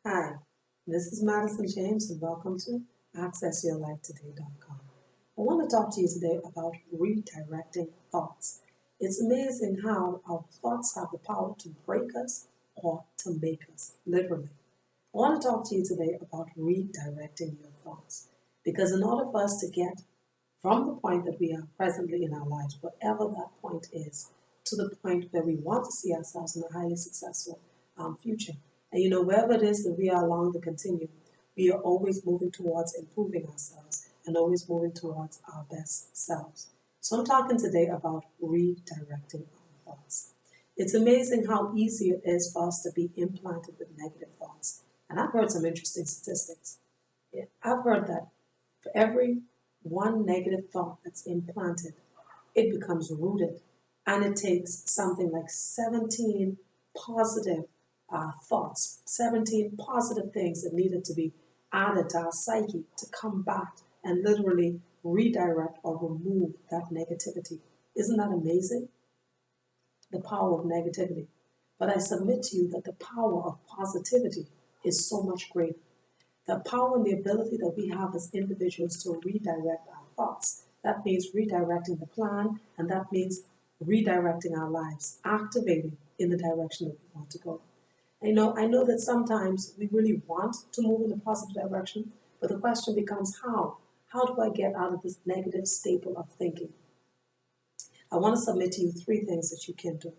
Hi, this is Madisson James and welcome to AccessYourLifeToday.com. I want to talk to you today about redirecting thoughts. It's amazing how our thoughts have the power to break us or to make us, literally. I want to talk to you today about redirecting your thoughts because in order for us to get from the point that we are presently in our lives, whatever that point is, to the point where we want to see ourselves in a highly successful future. And wherever it is that we are along the continuum, we are always moving towards improving ourselves and always moving towards our best selves. So I'm talking today about redirecting our thoughts. It's amazing how easy it is for us to be implanted with negative thoughts. And I've heard some interesting statistics. I've heard that for every one negative thought that's implanted, it becomes rooted. And it takes something like 17 positive thoughts, 17 positive things that needed to be added to our psyche to combat and literally redirect or remove that negativity. Isn't that amazing? The power of negativity. But I submit to you that the power of positivity is so much greater. The power and the ability that we have as individuals to redirect our thoughts. That means redirecting the plan, and that means redirecting our lives, activating in the direction that we want to go. I know that sometimes we really want to move in a positive direction, but the question becomes how? How do I get out of this negative staple of thinking? I want to submit to you three things that you can do.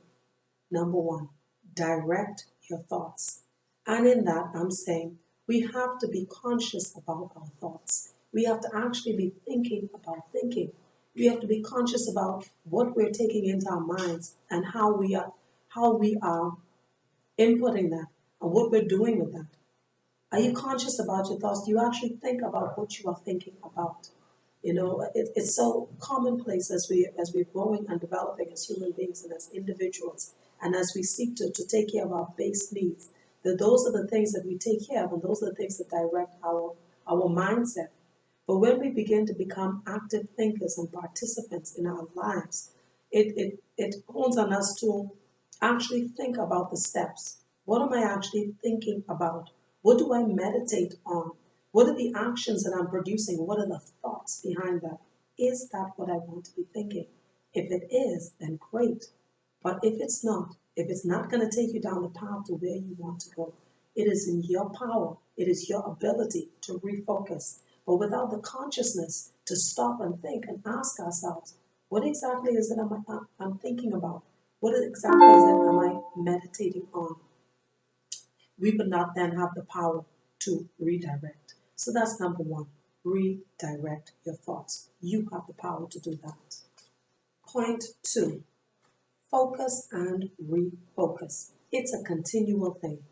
Number one, direct your thoughts. And in that, I'm saying we have to be conscious about our thoughts. We have to actually be thinking about thinking. We have to be conscious about what we're taking into our minds and how we are inputting that and what we're doing with that. Are you conscious about your thoughts? Do you actually think about what you are thinking about? It's so commonplace as we're growing and developing as human beings and as individuals, and as we seek to take care of our base needs, that those are the things that we take care of, and those are the things that direct our mindset. But when we begin to become active thinkers and participants in our lives, it hones on us to actually think about the steps. What am I actually thinking about? What do I meditate on? What are the actions that I'm producing? What are the thoughts behind that? Is that what I want to be thinking? If it is, then great. But if it's not going to take you down the path to where you want to go, it is in your power. It is your ability to refocus. But without the consciousness to stop and think and ask ourselves, what exactly is it I'm thinking about? What exactly is it am I meditating on? We would not then have the power to redirect. So that's number one, redirect your thoughts. You have the power to do that. Point two, focus and refocus. It's a continual thing.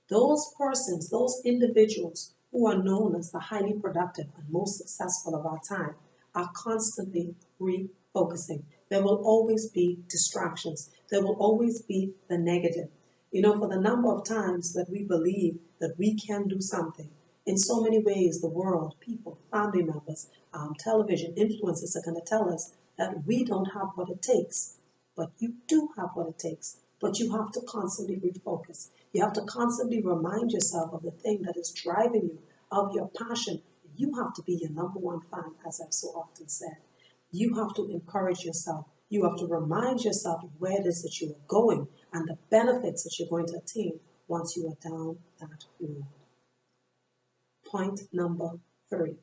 Those persons, those individuals who are known as the highly productive and most successful of our time are constantly refocusing. There will always be distractions. There will always be the negative. For the number of times that we believe that we can do something, in so many ways, the world, people, family members, television, influencers are going to tell us that we don't have what it takes. But you do have what it takes. But you have to constantly refocus. You have to constantly remind yourself of the thing that is driving you, of your passion. You have to be your number one fan, as I've so often said. You have to encourage yourself. You have to remind yourself of where it is that you are going and the benefits that you're going to attain once you are down that road. Point number three.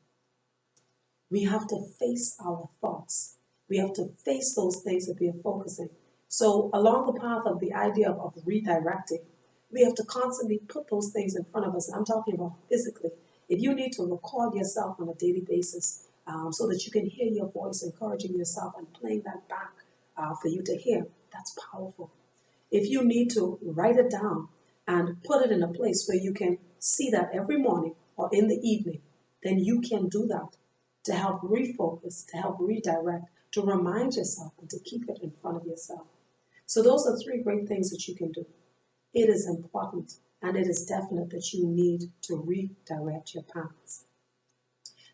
We have to face our thoughts. We have to face those things that we are focusing. So along the path of the idea of redirecting, we have to constantly put those things in front of us. I'm talking about physically. If you need to record yourself on a daily basis so that you can hear your voice encouraging yourself and playing that back for you to hear, that's powerful. If you need to write it down and put it in a place where you can see that every morning or in the evening, then you can do that to help refocus, to help redirect, to remind yourself and to keep it in front of yourself. So those are three great things that you can do. It is important and it is definite that you need to redirect your paths.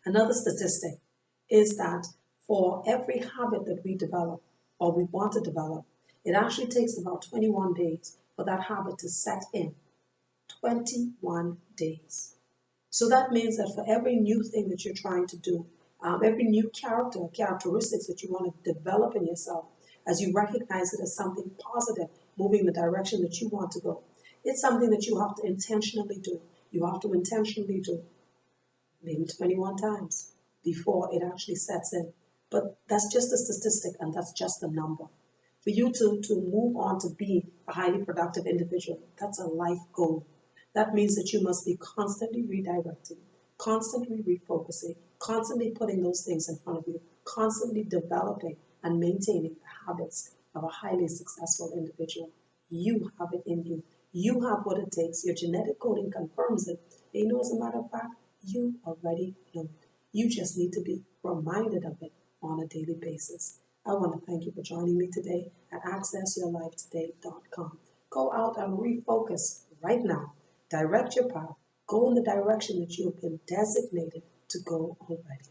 Another statistic is that for every habit that we develop or we want to develop, it actually takes about 21 days for that habit to set in. 21 days. So that means that for every new thing that you're trying to do, every new characteristics that you want to develop in yourself, as you recognize it as something positive, moving in the direction that you want to go, it's something that you have to intentionally do. You have to intentionally do maybe 21 times before it actually sets in. But that's just a statistic and that's just a number. For you to move on to be a highly productive individual, that's a life goal. That means that you must be constantly redirecting, constantly refocusing, constantly putting those things in front of you, constantly developing and maintaining the habits of a highly successful individual. You have it in you. You have what it takes. Your genetic coding confirms it. And you know, as a matter of fact, you already know it. You just need to be reminded of it on a daily basis. I want to thank you for joining me today at accessyourlifetoday.com. Go out and refocus right now. Direct your path. Go in the direction that you have been designated to go already.